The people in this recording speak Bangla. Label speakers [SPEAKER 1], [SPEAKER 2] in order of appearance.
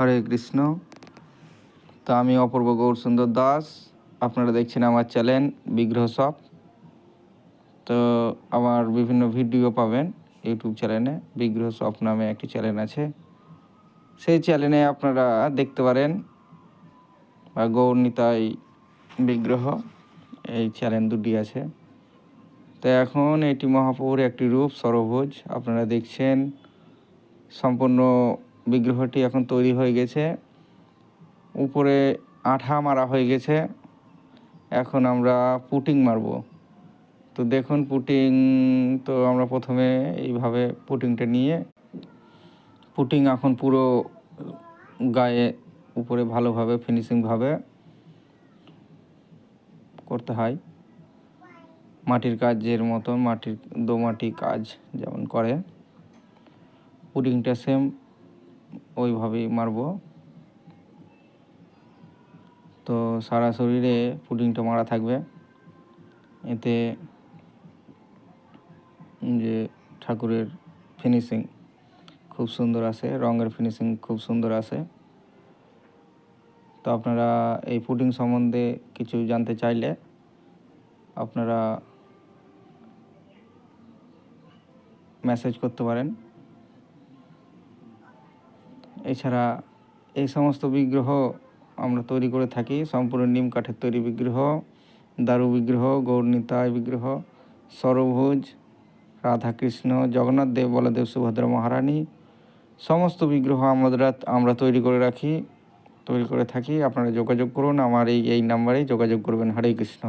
[SPEAKER 1] হরে কৃষ্ণ। তো আমি অপূর্ব গৌরসুন্দর দাস, আপনারা দেখছেন আমার চ্যানেল বিগ্রহ শপ। তো আমার বিভিন্ন ভিডিও পাবেন ইউটিউব চ্যানেলে। বিগ্রহ শপ নামে একটি চ্যানেল আছে, সেই চ্যানেলে আপনারা দেখতে পারেন। গৌর নিতাই বিগ্রহ, এই চ্যানেল দুটি আছে। তো এখন এটি মহাপ্রভুর একটি রূপ ষড়ভুজ আপনারা দেখছেন। সম্পূর্ণ বিগ্রহটি এখন তৈরি হয়ে গেছে, উপরে আঠা মারা হয়ে গেছে। এখন আমরা পুটিং মারব। তো দেখুন পুটিং, তো আমরা প্রথমে এইভাবে পুটিংটা নিয়ে পুটিং এখন পুরো গায়ে উপরে ভালোভাবে ফিনিশিংভাবে করতে হয়। মাটির কাজের মতো দোমাটি কাজ যেমন করে, পুটিংটা সেম ওইভাবেই মারব। তো সারা শরীরে পুটিংটা মারা থাকবে, এতে যে ঠাকুরের ফিনিশিং খুব সুন্দর আসে, রঙের ফিনিশিং খুব সুন্দর আসে। তো আপনারা এই পুটিং সম্বন্ধে কিছু জানতে চাইলে আপনারা মেসেজ করতে পারেন। এছাড়া এই সমস্ত বিগ্রহ আমরা তৈরি করে থাকি সম্পূর্ণ নিম কাঠের তৈরি বিগ্রহ, দারু বিগ্রহ, গৌর নিতাই বিগ্রহ, ষড়ভুজ, রাধাকৃষ্ণ, জগন্নাথ দেব, বলদেব, সুভদ্রা মহারানী, সমস্ত বিগ্রহ আমরা তৈরি করে থাকি। আপনারা যোগাযোগ করুন, আমার এই নাম্বারেই যোগাযোগ করবেন। হরে কৃষ্ণ।